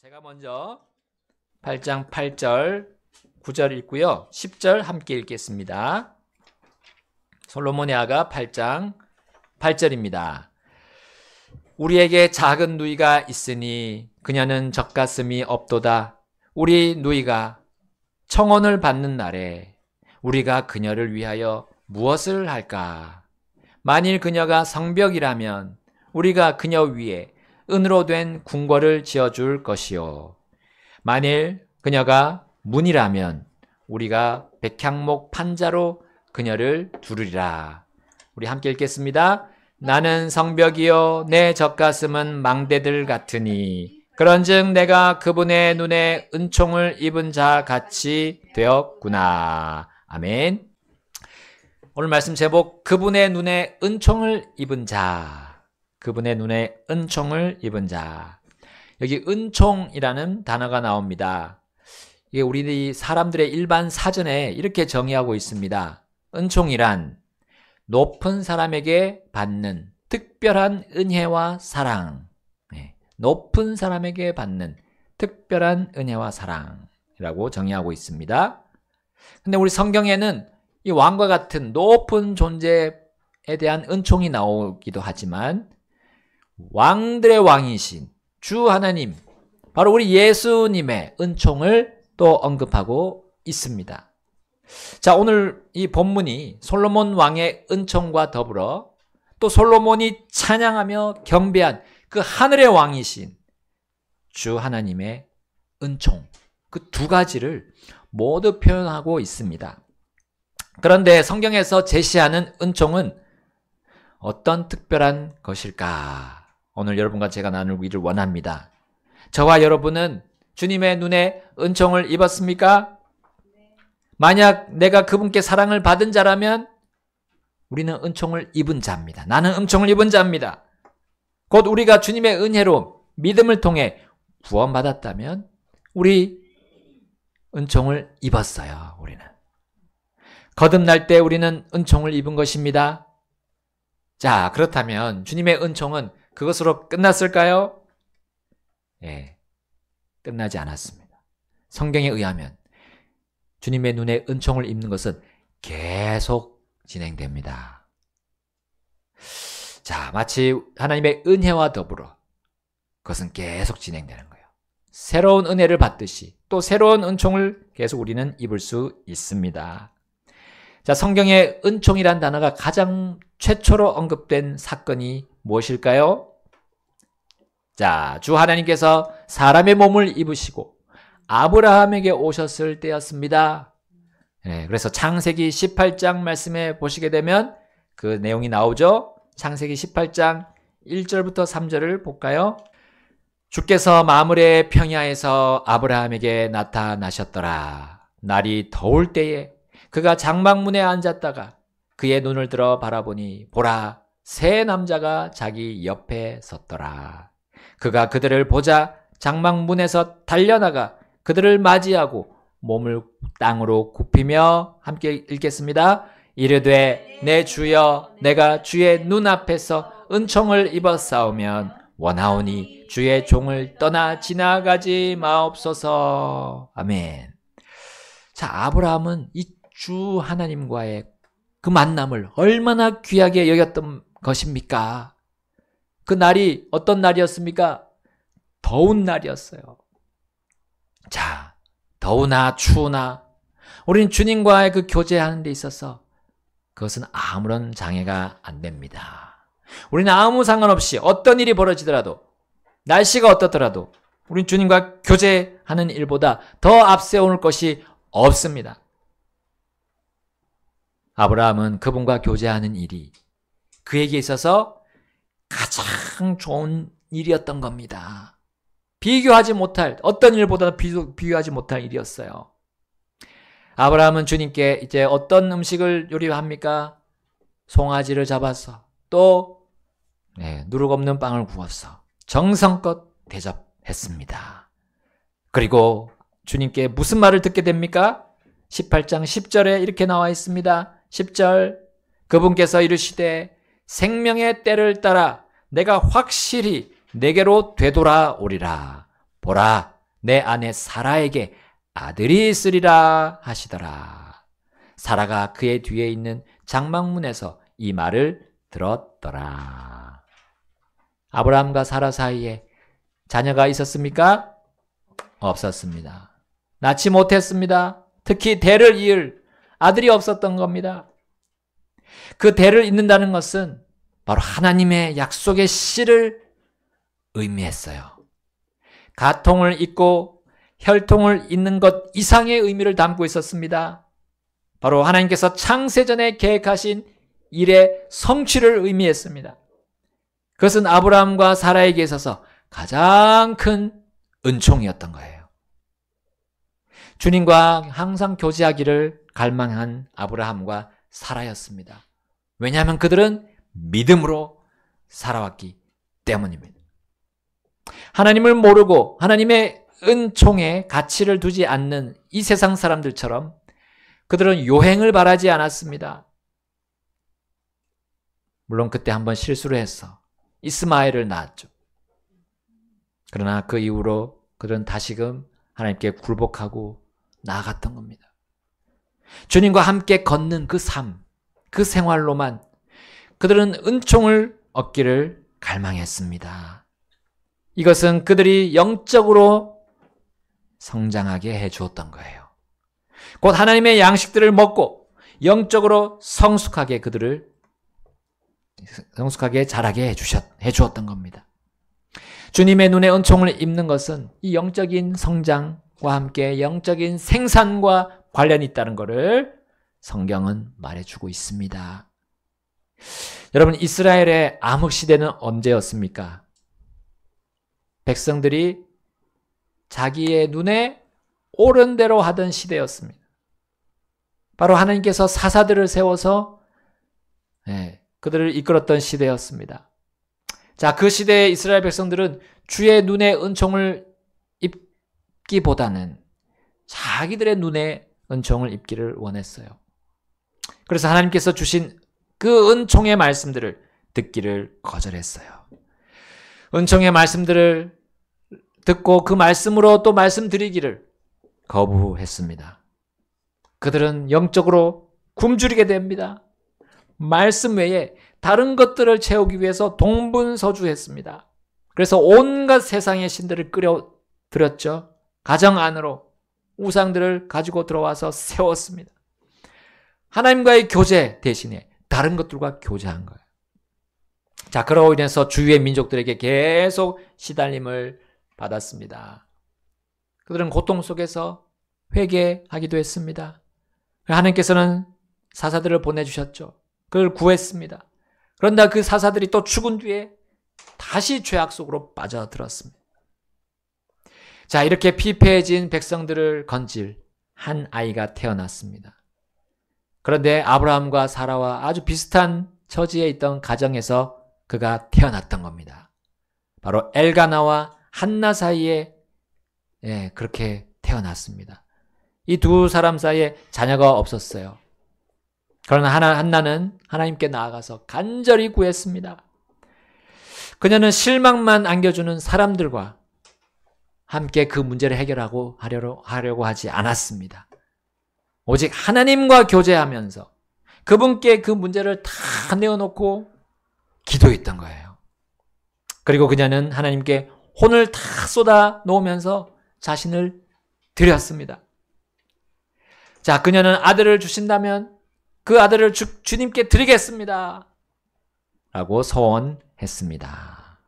제가 먼저 8장 8절, 9절 읽고요. 10절 함께 읽겠습니다. 솔로몬의 아가 8장 8절입니다. 우리에게 작은 누이가 있으니 그녀는 젖가슴이 없도다. 우리 누이가 청혼을 받는 날에 우리가 그녀를 위하여 무엇을 할까? 만일 그녀가 성벽이라면 우리가 그녀 위에 은으로 된 궁궐을 지어줄 것이요. 만일 그녀가 문이라면 우리가 백향목 판자로 그녀를 두르리라. 우리 함께 읽겠습니다. 나는 성벽이요 내 젖가슴은 망대들 같으니 그런즉 내가 그분의 눈에 은총을 입은 자 같이 되었구나. 아멘. 오늘 말씀 제목, 그분의 눈에 은총을 입은 자. 그분의 눈에 은총을 입은 자. 여기 은총이라는 단어가 나옵니다. 이게 우리 사람들의 일반 사전에 이렇게 정의하고 있습니다. 은총이란 높은 사람에게 받는 특별한 은혜와 사랑. 높은 사람에게 받는 특별한 은혜와 사랑이라고 정의하고 있습니다. 근데 우리 성경에는 이 왕과 같은 높은 존재에 대한 은총이 나오기도 하지만 왕들의 왕이신 주 하나님, 바로 우리 예수님의 은총을 또 언급하고 있습니다. 자, 오늘 이 본문이 솔로몬 왕의 은총과 더불어 또 솔로몬이 찬양하며 경배한 그 하늘의 왕이신 주 하나님의 은총, 그 두 가지를 모두 표현하고 있습니다. 그런데 성경에서 제시하는 은총은 어떤 특별한 것일까? 오늘 여러분과 제가 나누기를 원합니다. 저와 여러분은 주님의 눈에 은총을 입었습니까? 만약 내가 그분께 사랑을 받은 자라면 우리는 은총을 입은 자입니다. 나는 은총을 입은 자입니다. 곧 우리가 주님의 은혜로 믿음을 통해 구원받았다면 우리 은총을 입었어요. 우리는 거듭날 때 우리는 은총을 입은 것입니다. 자, 그렇다면 주님의 은총은 그것으로 끝났을까요? 예, 끝나지 않았습니다. 성경에 의하면 주님의 눈에 은총을 입는 것은 계속 진행됩니다. 자, 마치 하나님의 은혜와 더불어 그것은 계속 진행되는 거예요. 새로운 은혜를 받듯이 또 새로운 은총을 계속 우리는 입을 수 있습니다. 자, 성경에 은총이란 단어가 가장 최초로 언급된 사건이 무엇일까요? 자, 주 하나님께서 사람의 몸을 입으시고 아브라함에게 오셨을 때였습니다. 그래서 창세기 18장 말씀에 보시게 되면 그 내용이 나오죠. 창세기 18장 1절부터 3절을 볼까요? 주께서 마므레 평야에서 아브라함에게 나타나셨더라. 날이 더울 때에 그가 장막문에 앉았다가 그의 눈을 들어 바라보니 보라, 세 남자가 자기 옆에 섰더라. 그가 그들을 보자 장막문에서 달려나가 그들을 맞이하고 몸을 땅으로 굽히며 함께 읽겠습니다. 이르되 내 주여, 내가 주의 눈앞에서 은총을 입었사오면 원하오니 주의 종을 떠나 지나가지 마옵소서. 아멘. 자, 아브라함은 이 주 하나님과의 그 만남을 얼마나 귀하게 여겼던 것입니까? 그 날이 어떤 날이었습니까? 더운 날이었어요. 자, 더우나 추우나 우리는 주님과의 그 교제하는 데 있어서 그것은 아무런 장애가 안 됩니다. 우리는 아무 상관없이 어떤 일이 벌어지더라도, 날씨가 어떻더라도 우리는 주님과 교제하는 일보다 더 앞세울 것이 없습니다. 아브라함은 그분과 교제하는 일이 그에게 있어서 가장 좋은 일이었던 겁니다. 비교하지 못할, 어떤 일보다 비교하지 못할 일이었어요. 아브라함은 주님께 이제 어떤 음식을 요리합니까? 송아지를 잡아서 또 누룩 없는 빵을 구워서 정성껏 대접했습니다. 그리고 주님께 무슨 말을 듣게 됩니까? 18장 10절에 이렇게 나와 있습니다. 10절, 그분께서 이르시되 생명의 때를 따라 내가 확실히 내게로 되돌아오리라. 보라, 내 아내 사라에게 아들이 있으리라 하시더라. 사라가 그의 뒤에 있는 장막문에서 이 말을 들었더라. 아브라함과 사라 사이에 자녀가 있었습니까? 없었습니다. 낳지 못했습니다. 특히 대를 이을 아들이 없었던 겁니다. 그 대를 잇는다는 것은 바로 하나님의 약속의 씨를 의미했어요. 가통을 잇고 혈통을 잇는 것 이상의 의미를 담고 있었습니다. 바로 하나님께서 창세전에 계획하신 일의 성취를 의미했습니다. 그것은 아브라함과 사라에게 있어서 가장 큰 은총이었던 거예요. 주님과 항상 교제하기를 갈망한 아브라함과 사라였습니다. 왜냐하면 그들은 믿음으로 살아왔기 때문입니다. 하나님을 모르고 하나님의 은총에 가치를 두지 않는 이 세상 사람들처럼 그들은 요행을 바라지 않았습니다. 물론 그때 한번 실수를 해서 이스마엘을 낳았죠. 그러나 그 이후로 그들은 다시금 하나님께 굴복하고 나아갔던 겁니다. 주님과 함께 걷는 그 삶, 그 생활로만 그들은 은총을 얻기를 갈망했습니다. 이것은 그들이 영적으로 성장하게 해주었던 거예요. 곧 하나님의 양식들을 먹고 영적으로 성숙하게 그들을 성숙하게 자라게 해주었던 겁니다. 주님의 눈에 은총을 입는 것은 이 영적인 성장과 함께 영적인 생산과 관련이 있다는 것을 성경은 말해주고 있습니다. 여러분, 이스라엘의 암흑시대는 언제였습니까? 백성들이 자기의 눈에 옳은 대로 하던 시대였습니다. 바로 하나님께서 사사들을 세워서 그들을 이끌었던 시대였습니다. 자, 그 시대의 이스라엘 백성들은 주의 눈에 은총을 입기보다는 자기들의 눈에 은총을 입기를 원했어요. 그래서 하나님께서 주신 그 은총의 말씀들을 듣기를 거절했어요. 은총의 말씀들을 듣고 그 말씀으로 또 말씀드리기를 거부했습니다. 그들은 영적으로 굶주리게 됩니다. 말씀 외에 다른 것들을 채우기 위해서 동분서주했습니다. 그래서 온갖 세상의 신들을 끌어들였죠. 가정 안으로 우상들을 가지고 들어와서 세웠습니다. 하나님과의 교제 대신에 다른 것들과 교제한 거예요. 자, 그러고 인해서 주위의 민족들에게 계속 시달림을 받았습니다. 그들은 고통 속에서 회개하기도 했습니다. 하나님께서는 사사들을 보내주셨죠. 그걸 구했습니다. 그런데 그 사사들이 또 죽은 뒤에 다시 죄악 속으로 빠져들었습니다. 자, 이렇게 피폐해진 백성들을 건질 한 아이가 태어났습니다. 그런데 아브라함과 사라와 아주 비슷한 처지에 있던 가정에서 그가 태어났던 겁니다. 바로 엘가나와 한나 사이에 그렇게 태어났습니다. 이 두 사람 사이에 자녀가 없었어요. 그러나 한나는 하나님께 나아가서 간절히 구했습니다. 그녀는 실망만 안겨주는 사람들과 함께 그 문제를 하려고 하지 않았습니다. 오직 하나님과 교제하면서 그분께 그 문제를 다 내어놓고 기도했던 거예요. 그리고 그녀는 하나님께 혼을 다 쏟아 놓으면서 자신을 드렸습니다. 자, 그녀는 아들을 주신다면 그 아들을 주님께 드리겠습니다. 라고 서원했습니다.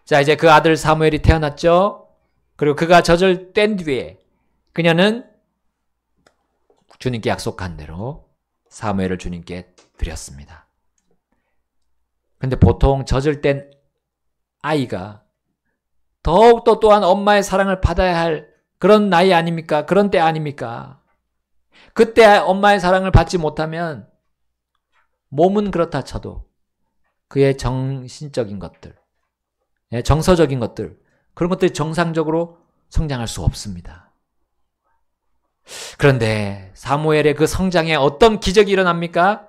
자, 이제 그 아들 사무엘이 태어났죠. 그리고 그가 젖을 뗀 뒤에 그녀는 주님께 약속한 대로 사무엘을 주님께 드렸습니다. 근데 보통 젖을 뗀 아이가 더욱더 또한 엄마의 사랑을 받아야 할 그런 나이 아닙니까? 그런 때 아닙니까? 그때 엄마의 사랑을 받지 못하면 몸은 그렇다 쳐도 그의 정신적인 것들, 정서적인 것들, 그런 것들이 정상적으로 성장할 수 없습니다. 그런데 사무엘의 그 성장에 어떤 기적이 일어납니까?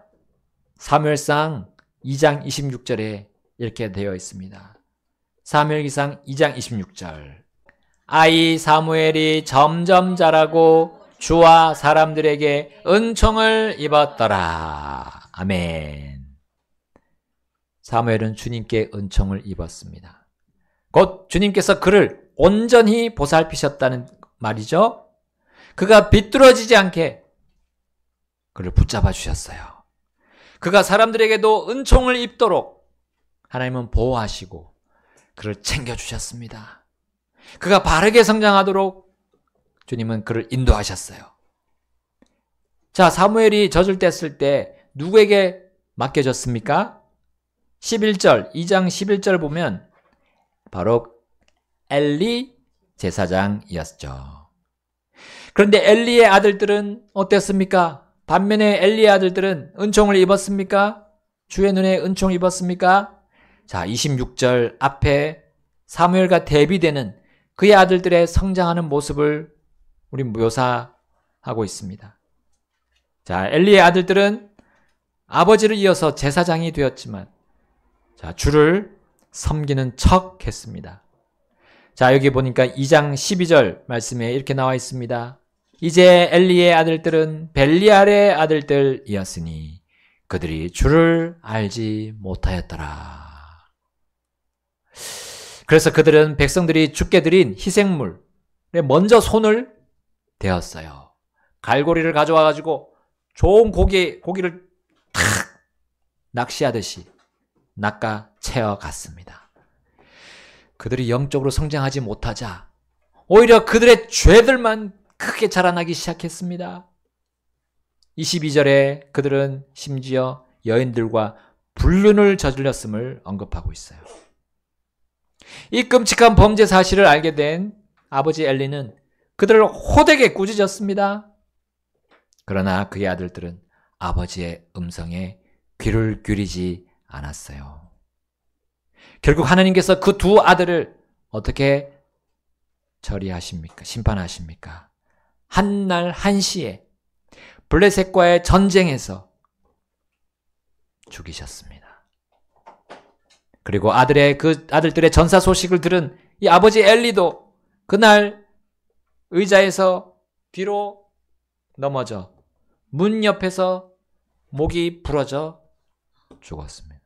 사무엘상 2장 26절에 이렇게 되어 있습니다. 사무엘기상 2장 26절. 아이 사무엘이 점점 자라고 주와 사람들에게 은총을 입었더라. 아멘. 사무엘은 주님께 은총을 입었습니다. 곧 주님께서 그를 온전히 보살피셨다는 말이죠. 그가 비뚤어지지 않게 그를 붙잡아 주셨어요. 그가 사람들에게도 은총을 입도록 하나님은 보호하시고 그를 챙겨주셨습니다. 그가 바르게 성장하도록 주님은 그를 인도하셨어요. 자, 사무엘이 젖을 뗐을 때 누구에게 맡겨졌습니까? 11절, 2장 11절 보면 바로 엘리 제사장이었죠. 그런데 엘리의 아들들은 어땠습니까? 반면에 엘리의 아들들은 은총을 입었습니까? 주의 눈에 은총을 입었습니까? 자, 26절 앞에 사무엘과 대비되는 그의 아들들의 성장하는 모습을 우리 묘사하고 있습니다. 자, 엘리의 아들들은 아버지를 이어서 제사장이 되었지만 자, 주를 섬기는 척 했습니다. 자, 여기 보니까 2장 12절 말씀에 이렇게 나와 있습니다. 이제 엘리의 아들들은 벨리알의 아들들이었으니 그들이 주를 알지 못하였더라. 그래서 그들은 백성들이 주께 드린 희생물에 먼저 손을 대었어요. 갈고리를 가져와가지고 좋은 고기를 탁 낚시하듯이 낚아 채어갔습니다. 그들이 영적으로 성장하지 못하자 오히려 그들의 죄들만 크게 자라나기 시작했습니다. 22절에 그들은 심지어 여인들과 불륜을 저질렀음을 언급하고 있어요. 이 끔찍한 범죄 사실을 알게 된 아버지 엘리는 그들을 호되게 꾸짖었습니다. 그러나 그의 아들들은 아버지의 음성에 귀를 기울이지 않았어요. 결국 하나님께서 그 두 아들을 어떻게 처리하십니까? 심판하십니까? 한날 한시에 블레셋과의 전쟁에서 죽이셨습니다. 그리고 그 아들들의 전사 소식을 들은 이 아버지 엘리도 그날 의자에서 뒤로 넘어져 문 옆에서 목이 부러져 죽었습니다.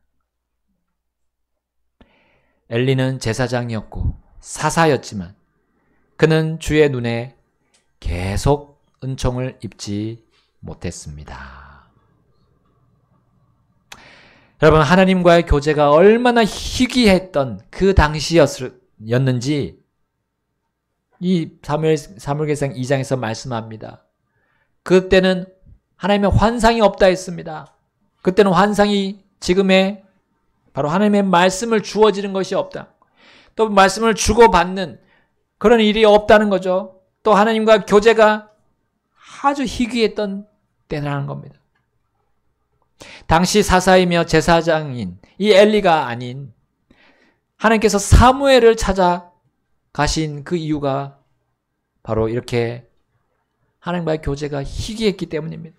엘리는 제사장이었고 사사였지만 그는 주의 눈에 계속 은총을 입지 못했습니다. 여러분, 하나님과의 교제가 얼마나 희귀했던 그 당시였는지 이 사무엘기상 2장에서 말씀합니다. 그때는 하나님의 환상이 없다 했습니다. 그때는 환상이 지금의 바로 하나님의 말씀을 주어지는 것이 없다. 또 말씀을 주고받는 그런 일이 없다는 거죠. 또 하나님과 교제가 아주 희귀했던 때라는 겁니다. 당시 사사이며 제사장인 이 엘리가 아닌 하나님께서 사무엘을 찾아가신 그 이유가 바로 이렇게 하나님과의 교제가 희귀했기 때문입니다.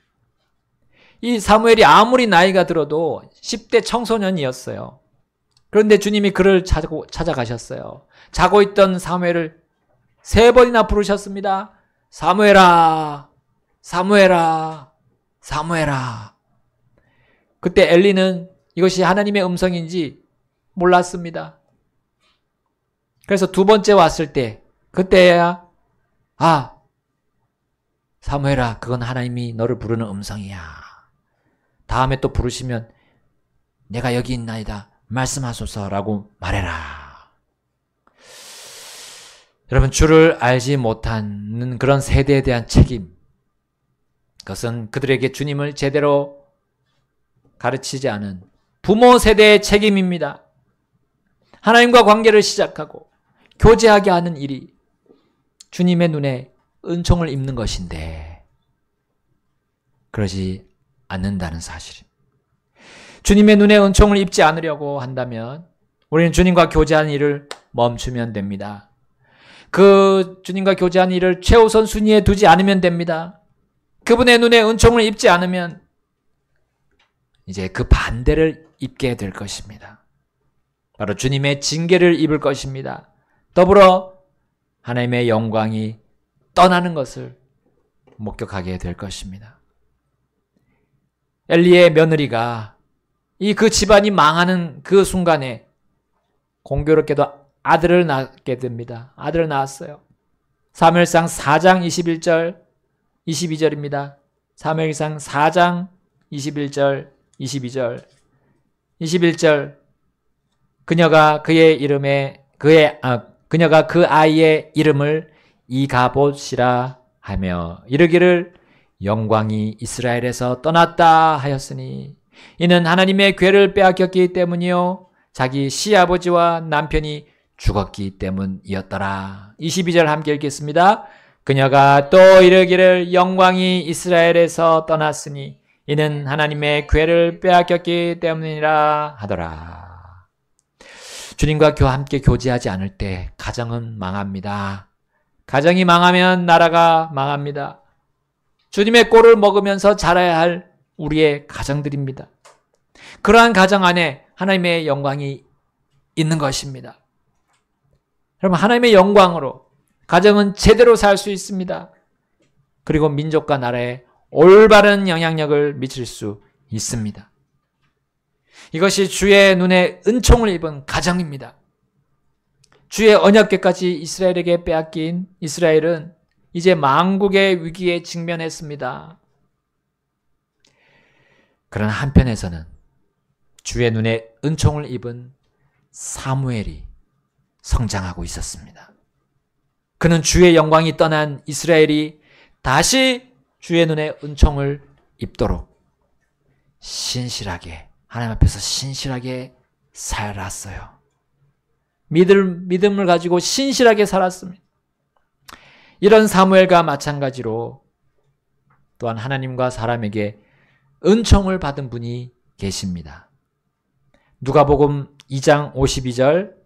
이 사무엘이 아무리 나이가 들어도 10대 청소년이었어요. 그런데 주님이 그를 찾아가셨어요. 자고 있던 사무엘을 3번이나 부르셨습니다. 사무엘아, 사무엘아, 사무엘아. 그때 엘리는 이것이 하나님의 음성인지 몰랐습니다. 그래서 2번째 왔을 때 그때야 사무엘아, 그건 하나님이 너를 부르는 음성이야. 다음에 또 부르시면 내가 여기 있나이다. 말씀하소서라고 말해라. 여러분, 주를 알지 못하는 그런 세대에 대한 책임, 그것은 그들에게 주님을 제대로 가르치지 않은 부모 세대의 책임입니다. 하나님과 관계를 시작하고 교제하게 하는 일이 주님의 눈에 은총을 입는 것인데 그러지 않는다는 사실입니다. 주님의 눈에 은총을 입지 않으려고 한다면 우리는 주님과 교제하는 일을 멈추면 됩니다. 그 주님과 교제하는 일을 최우선 순위에 두지 않으면 됩니다. 그분의 눈에 은총을 입지 않으면 이제 그 반대를 입게 될 것입니다. 바로 주님의 징계를 입을 것입니다. 더불어 하나님의 영광이 떠나는 것을 목격하게 될 것입니다. 엘리의 며느리가 그 집안이 망하는 그 순간에 공교롭게도 아들을 낳게 됩니다. 아들을 낳았어요. 사무엘상 4장 21절 22절입니다. 사무엘상 4장 21절 22절 21절 그녀가 그 아이의 이름을 이가봇이라 하며 이르기를 영광이 이스라엘에서 떠났다 하였으니 이는 하나님의 궤를 빼앗겼기 때문이요 자기 시아버지와 남편이 죽었기 때문이었더라. 22절 함께 읽겠습니다. 그녀가 또 이르기를 영광이 이스라엘에서 떠났으니 이는 하나님의 궤를 빼앗겼기 때문이라 하더라. 주님과 함께 교제하지 않을 때 가정은 망합니다. 가정이 망하면 나라가 망합니다. 주님의 꼴을 먹으면서 자라야 할 우리의 가정들입니다. 그러한 가정 안에 하나님의 영광이 있는 것입니다. 여러분, 하나님의 영광으로 가정은 제대로 살 수 있습니다. 그리고 민족과 나라에 올바른 영향력을 미칠 수 있습니다. 이것이 주의 눈에 은총을 입은 가정입니다. 주의 언약궤까지 이스라엘에게 빼앗긴 이스라엘은 이제 만국의 위기에 직면했습니다. 그러나 한편에서는 주의 눈에 은총을 입은 사무엘이 성장하고 있었습니다. 그는 주의 영광이 떠난 이스라엘이 다시 주의 눈에 은총을 입도록 신실하게 하나님 앞에서 신실하게 살았어요. 믿음을 가지고 신실하게 살았습니다. 이런 사무엘과 마찬가지로 또한 하나님과 사람에게 은총을 받은 분이 계십니다. 누가복음 2장 52절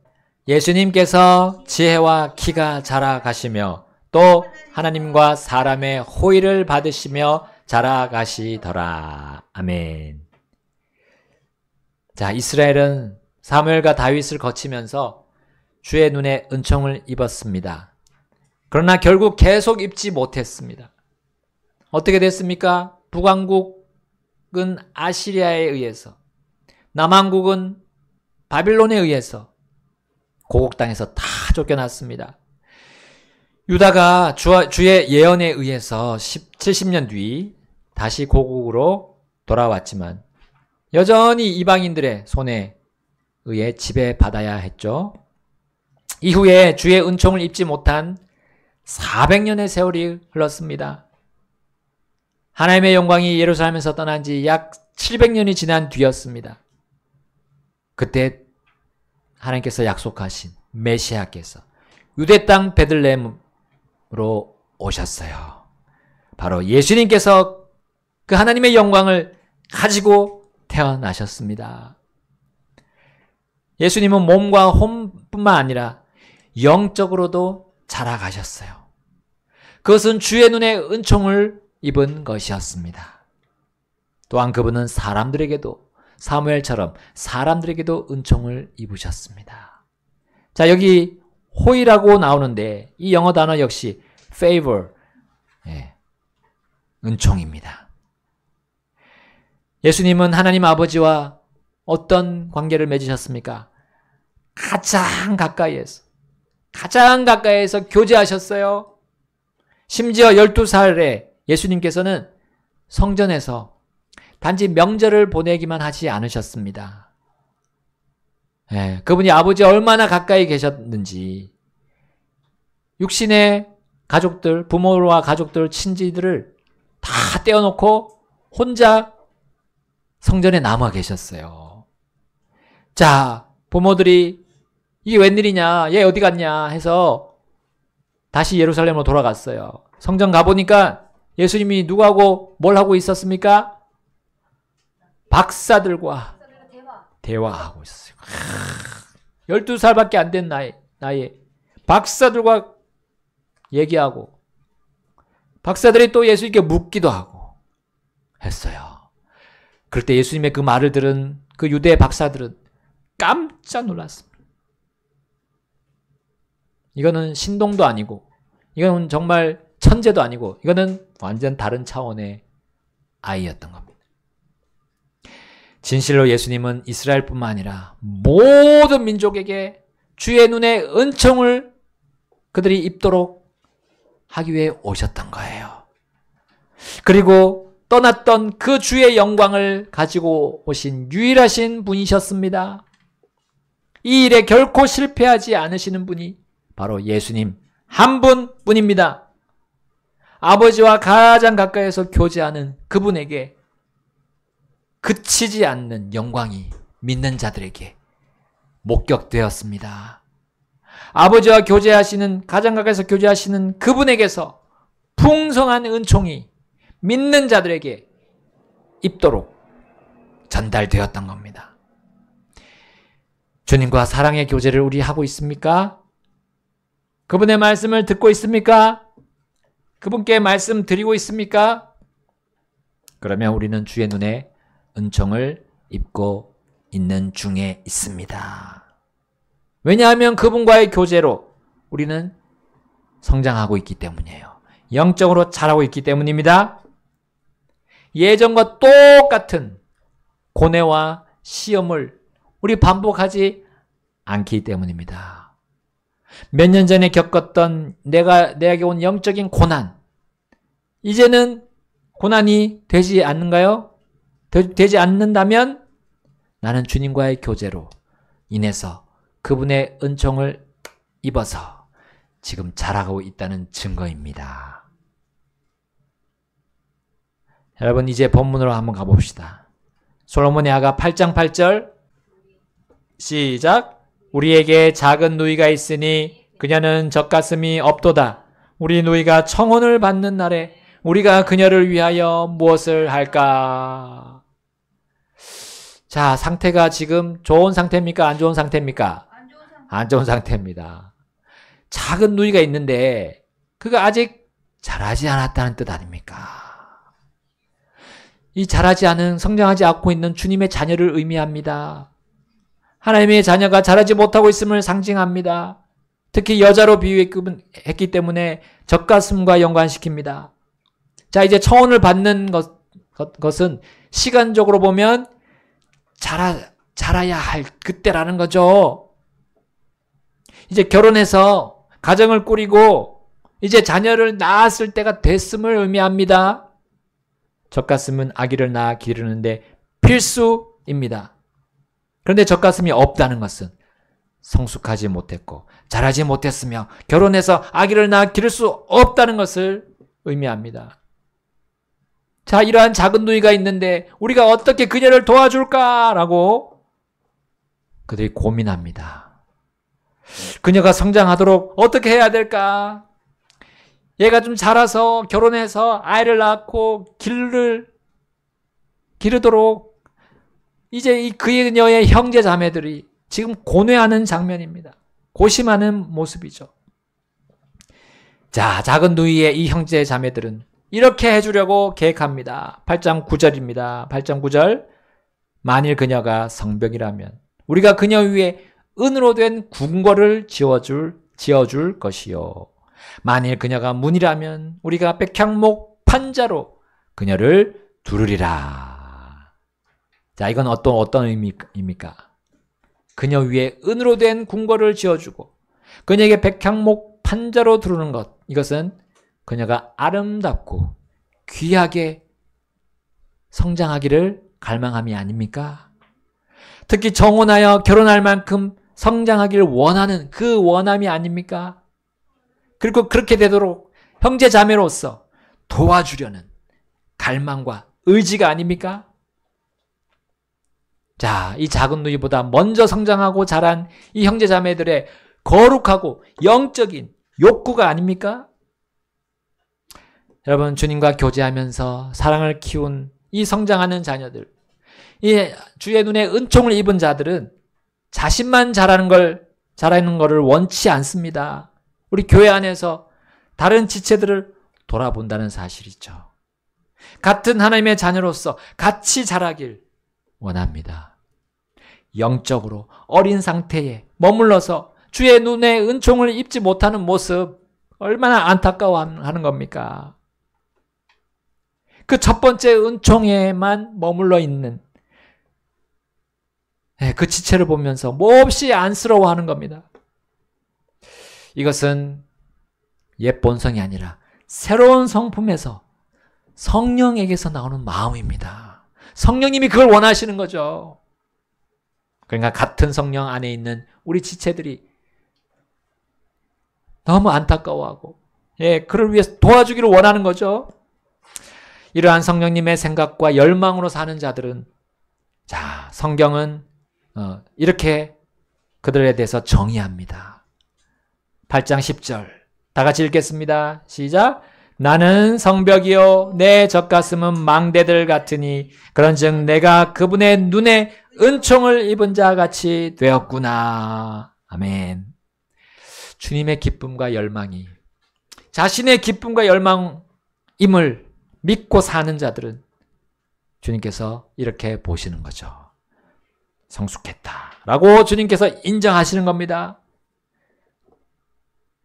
예수님께서 지혜와 키가 자라가시며 또 하나님과 사람의 호의를 받으시며 자라가시더라. 아멘. 자, 이스라엘은 사무엘과 다윗을 거치면서 주의 눈에 은총을 입었습니다. 그러나 결국 계속 입지 못했습니다. 어떻게 됐습니까? 북왕국은 아시리아에 의해서, 남왕국은 바빌론에 의해서 고국 땅에서 다 쫓겨났습니다. 유다가 주의 예언에 의해서 70년 뒤 다시 고국으로 돌아왔지만 여전히 이방인들의 손에 의해 지배받아야 했죠. 이후에 주의 은총을 입지 못한 400년의 세월이 흘렀습니다. 하나님의 영광이 예루살렘에서 떠난 지 약 700년이 지난 뒤였습니다. 그때 하나님께서 약속하신 메시아께서 유대 땅 베들레헴으로 오셨어요. 바로 예수님께서 그 하나님의 영광을 가지고 태어나셨습니다. 예수님은 몸과 혼뿐만 아니라 영적으로도 자라가셨어요. 그것은 주의 눈에 은총을 입은 것이었습니다. 또한 그분은 사람들에게도 사무엘처럼 사람들에게도 은총을 입으셨습니다. 자, 여기 호의라고 나오는데 이 영어 단어 역시 favor, 은총입니다. 예수님은 하나님 아버지와 어떤 관계를 맺으셨습니까? 가장 가까이에서 교제하셨어요. 심지어 12살에 예수님께서는 성전에서 단지 명절을 보내기만 하지 않으셨습니다. 그분이 아버지와 얼마나 가까이 계셨는지 육신의 가족들, 부모와 가족들, 친지들을 다 떼어놓고 혼자 성전에 남아 계셨어요. 자, 부모들이 이게 웬일이냐, 얘 어디 갔냐 해서 다시 예루살렘으로 돌아갔어요. 성전 가보니까 예수님이 누구하고 뭘 하고 있었습니까? 박사들과 대화하고 있었어요. 12살밖에 안 된 나이에 박사들과 얘기하고 박사들이 또 예수님께 묻기도 하고 했어요. 그럴 때 예수님의 그 말을 들은 그 유대 박사들은 깜짝 놀랐습니다. 이거는 신동도 아니고, 이거는 정말 천재도 아니고, 이거는 완전 다른 차원의 아이였던 겁니다. 진실로 예수님은 이스라엘뿐만 아니라 모든 민족에게 주의 눈에 은총을 그들이 입도록 하기 위해 오셨던 거예요. 그리고 떠났던 그 주의 영광을 가지고 오신 유일하신 분이셨습니다. 이 일에 결코 실패하지 않으시는 분이 바로 예수님 한 분뿐입니다. 아버지와 가장 가까이서 교제하는 그분에게 그치지 않는 영광이 믿는 자들에게 목격되었습니다. 아버지와 교제하시는, 가장 가까이서 교제하시는 그분에게서 풍성한 은총이 믿는 자들에게 입도록 전달되었던 겁니다. 주님과 사랑의 교제를 우리 하고 있습니까? 그분의 말씀을 듣고 있습니까? 그분께 말씀 드리고 있습니까? 그러면 우리는 주의 눈에 은총을 입고 있는 중에 있습니다. 왜냐하면 그분과의 교제로 우리는 성장하고 있기 때문이에요. 영적으로 자라고 있기 때문입니다. 예전과 똑같은 고뇌와 시험을 우리 반복하지 않기 때문입니다. 몇 년 전에 겪었던 내게 온 영적인 고난, 이제는 고난이 되지 않는가요? 되지 않는다면 나는 주님과의 교제로 인해서 그분의 은총을 입어서 지금 자라고 있다는 증거입니다. 여러분, 이제 본문으로 한번 가봅시다. 솔로몬의 아가 8장 8절 시작. 우리에게 작은 누이가 있으니 그녀는 젖가슴이 없도다. 우리 누이가 청혼을 받는 날에 우리가 그녀를 위하여 무엇을 할까? 자, 상태가 지금 좋은 상태입니까? 안 좋은 상태입니까? 안 좋은 상태입니다. 작은 누이가 있는데 그가 아직 자라지 않았다는 뜻 아닙니까? 이 자라지 않은, 성장하지 않고 있는 주님의 자녀를 의미합니다. 하나님의 자녀가 자라지 못하고 있음을 상징합니다. 특히 여자로 비유했기 때문에 젖가슴과 연관시킵니다. 자, 이제 청혼을 받는 것은 시간적으로 보면 자라야 할 그때라는 거죠. 이제 결혼해서 가정을 꾸리고 이제 자녀를 낳았을 때가 됐음을 의미합니다. 젖가슴은 아기를 낳아 기르는데 필수입니다. 그런데 젖가슴이 없다는 것은 성숙하지 못했고 자라지 못했으며 결혼해서 아기를 낳아 기를 수 없다는 것을 의미합니다. 자, 이러한 작은 누이가 있는데 우리가 어떻게 그녀를 도와줄까라고 그들이 고민합니다. 그녀가 성장하도록 어떻게 해야 될까? 얘가 좀 자라서 결혼해서 아이를 낳고 기르도록 이제 이 그녀의 형제 자매들이 지금 고뇌하는 장면입니다. 고심하는 모습이죠. 자, 작은 누이의 이 형제 자매들은 이렇게 해주려고 계획합니다. 8장 9절입니다. 8장 9절. 만일 그녀가 성벽이라면 우리가 그녀 위에 은으로 된 궁궐을 지어줄 것이요. 만일 그녀가 문이라면 우리가 백향목 판자로 그녀를 두르리라. 자, 이건 어떤 의미입니까? 그녀 위에 은으로 된 궁궐을 지어주고 그녀에게 백향목 판자로 두르는 것. 이것은 그녀가 아름답고 귀하게 성장하기를 갈망함이 아닙니까? 특히 정혼하여 결혼할 만큼 성장하기를 원하는 그 원함이 아닙니까? 그리고 그렇게 되도록 형제 자매로서 도와주려는 갈망과 의지가 아닙니까? 자, 이 작은 누이보다 먼저 성장하고 자란 이 형제 자매들의 거룩하고 영적인 욕구가 아닙니까? 여러분, 주님과 교제하면서 사랑을 키운 이 성장하는 자녀들, 이 주의 눈에 은총을 입은 자들은 자신만 자라는 거를 원치 않습니다. 우리 교회 안에서 다른 지체들을 돌아본다는 사실이죠. 같은 하나님의 자녀로서 같이 자라길 원합니다. 영적으로 어린 상태에 머물러서 주의 눈에 은총을 입지 못하는 모습 얼마나 안타까워하는 겁니까? 그 첫 번째 은총에만 머물러 있는 그 지체를 보면서 몹시 안쓰러워하는 겁니다. 이것은 옛 본성이 아니라 새로운 성품에서 성령에게서 나오는 마음입니다. 성령님이 그걸 원하시는 거죠. 그러니까 같은 성령 안에 있는 우리 지체들이 너무 안타까워하고 그를 위해서 도와주기를 원하는 거죠. 이러한 성령님의 생각과 열망으로 사는 자들은 자, 성경은 이렇게 그들에 대해서 정의합니다. 8장 10절 다 같이 읽겠습니다. 시작. 나는 성벽이요 내 젖가슴은 망대들 같으니 그런즉 내가 그분의 눈에 은총을 입은 자 같이 되었구나. 아멘. 주님의 기쁨과 열망이 자신의 기쁨과 열망임을 믿고 사는 자들은 주님께서 이렇게 보시는 거죠. 성숙했다라고 주님께서 인정하시는 겁니다.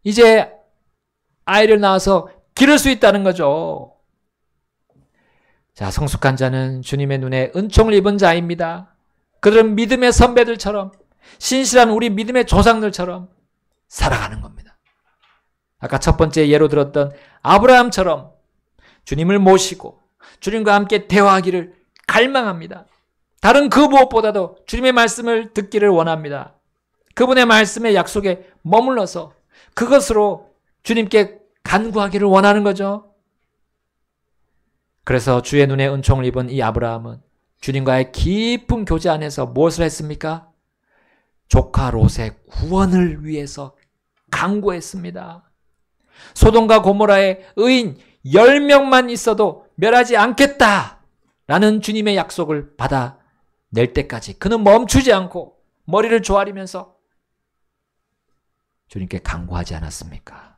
이제 아이를 낳아서 기를 수 있다는 거죠. 자, 성숙한 자는 주님의 눈에 은총을 입은 자입니다. 그들은 믿음의 선배들처럼 신실한 우리 믿음의 조상들처럼 살아가는 겁니다. 아까 첫 번째 예로 들었던 아브라함처럼 주님을 모시고 주님과 함께 대화하기를 갈망합니다. 다른 그 무엇보다도 주님의 말씀을 듣기를 원합니다. 그분의 말씀의 약속에 머물러서 그것으로 주님께 간구하기를 원하는 거죠. 그래서 주의 눈에 은총을 입은 이 아브라함은 주님과의 깊은 교제 안에서 무엇을 했습니까? 조카 롯의 구원을 위해서 간구했습니다. 소돔과 고모라의 의인 10명만 있어도 멸하지 않겠다라는 주님의 약속을 받아낼 때까지 그는 멈추지 않고 머리를 조아리면서 주님께 간구하지 않았습니까?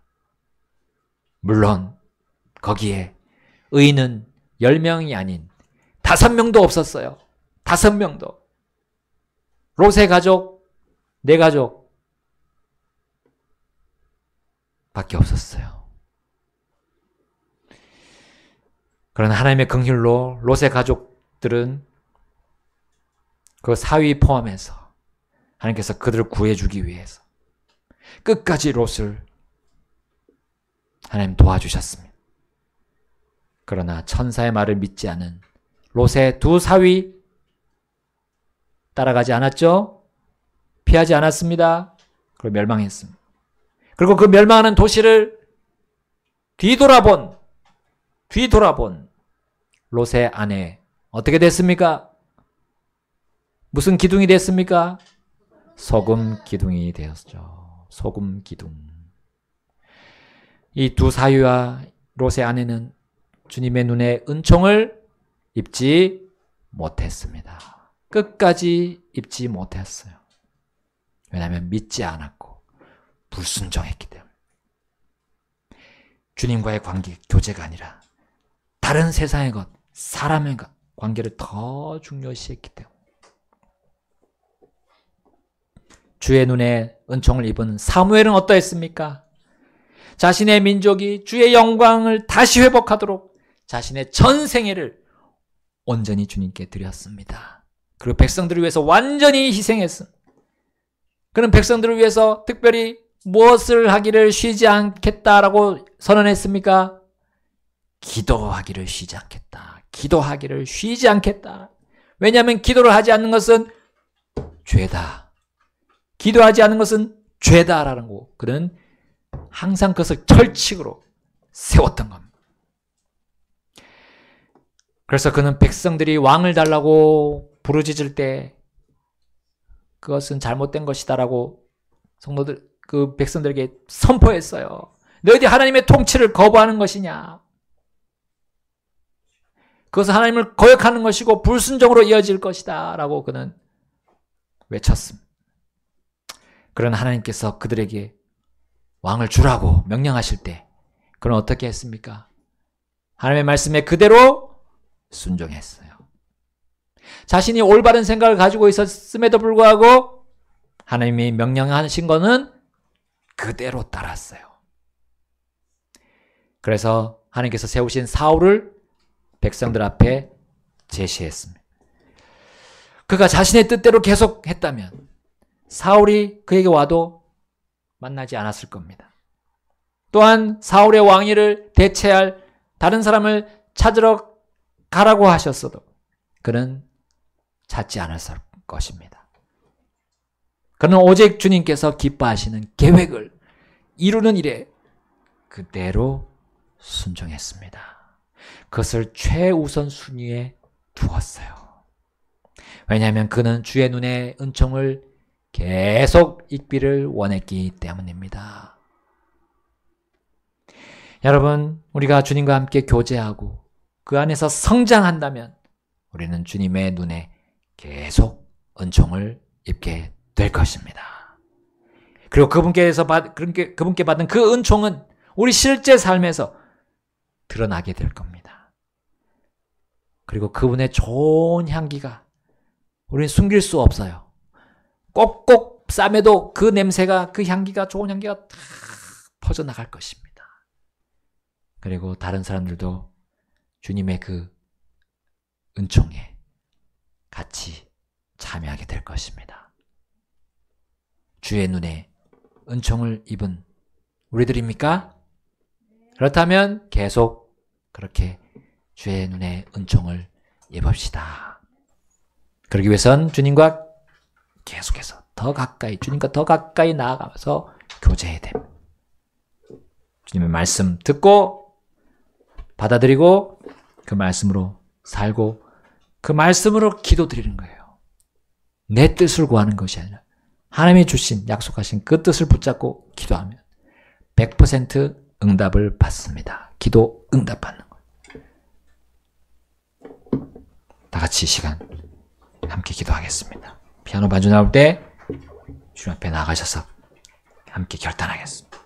물론 거기에 의인은 10명이 아닌 5명도 없었어요. 5명도. 롯의 가족, 내 가족 밖에 없었어요. 그러나 하나님의 긍휼로 롯의 가족들은 그 사위 포함해서 하나님께서 그들을 구해주기 위해서 끝까지 롯을 하나님 도와주셨습니다. 그러나 천사의 말을 믿지 않은 롯의 두 사위 따라가지 않았죠? 피하지 않았습니다. 그리고 멸망했습니다. 그리고 그 멸망하는 도시를 뒤돌아본 롯의 아내 어떻게 됐습니까? 무슨 기둥이 됐습니까? 소금 기둥이 되었죠. 소금 기둥. 이 두 사위와 롯의 아내는 주님의 눈에 은총을 입지 못했습니다. 끝까지 입지 못했어요. 왜냐하면 믿지 않았고 불순종했기 때문에. 주님과의 관계, 교제가 아니라 다른 세상의 것, 사람의 것, 관계를 더 중요시했기 때문에. 주의 눈에 은총을 입은 사무엘은 어떠했습니까? 자신의 민족이 주의 영광을 다시 회복하도록 자신의 전생애를 온전히 주님께 드렸습니다. 그리고 백성들을 위해서 완전히 희생했습니다. 그는 백성들을 위해서 특별히 무엇을 하기를 쉬지 않겠다라고 선언했습니까? 기도하기를 쉬지 않겠다. 기도하기를 쉬지 않겠다. 왜냐하면 기도를 하지 않는 것은 죄다. 기도하지 않는 것은 죄다라는 거. 그는 항상 그것을 철칙으로 세웠던 겁니다. 그래서 그는 백성들이 왕을 달라고 부르짖을 때 그것은 잘못된 것이다라고 성도들, 그 백성들에게 선포했어요. 너희들이 하나님의 통치를 거부하는 것이냐? 그것은 하나님을 거역하는 것이고 불순종으로 이어질 것이다 라고 그는 외쳤습니다. 그러나 하나님께서 그들에게 왕을 주라고 명령하실 때 그는 어떻게 했습니까? 하나님의 말씀에 그대로 순종했어요. 자신이 올바른 생각을 가지고 있었음에도 불구하고 하나님이 명령하신 거는 그대로 따랐어요. 그래서 하나님께서 세우신 사울을 백성들 앞에 제시했습니다. 그가 자신의 뜻대로 계속 했다면 사울이 그에게 와도 만나지 않았을 겁니다. 또한 사울의 왕위를 대체할 다른 사람을 찾으러 가라고 하셨어도 그는 찾지 않았을 것입니다. 그는 오직 주님께서 기뻐하시는 계획을 이루는 일에 그대로 순종했습니다. 그것을 최우선 순위에 두었어요. 왜냐하면 그는 주의 눈에 은총을 계속 읽기를 원했기 때문입니다. 여러분, 우리가 주님과 함께 교제하고 그 안에서 성장한다면 우리는 주님의 눈에 계속 은총을 입게 될 것입니다. 그리고 그분께 받은 그 은총은 우리 실제 삶에서 드러나게 될 겁니다. 그리고 그분의 좋은 향기가 우리는 숨길 수 없어요. 꼭꼭 싸매도 그 냄새가, 그 향기가, 좋은 향기가 다 퍼져나갈 것입니다. 그리고 다른 사람들도 주님의 그 은총에 같이 참여하게 될 것입니다. 주의 눈에 은총을 입은 우리들입니까? 그렇다면 계속 그렇게 주의 눈에 은총을 입읍시다. 그러기 위해선 주님과 계속해서 더 가까이, 주님과 더 가까이 나아가면서 교제해야 됩니다. 주님의 말씀 듣고 받아들이고 그 말씀으로 살고 그 말씀으로 기도드리는 거예요. 내 뜻을 구하는 것이 아니라 하나님이 주신, 약속하신 그 뜻을 붙잡고 기도하면 100% 응답을 받습니다. 기도 응답받는 거예요. 다 같이 시간 함께 기도하겠습니다. 피아노 반주 나올 때 주님 앞에 나가셔서 함께 결단하겠습니다.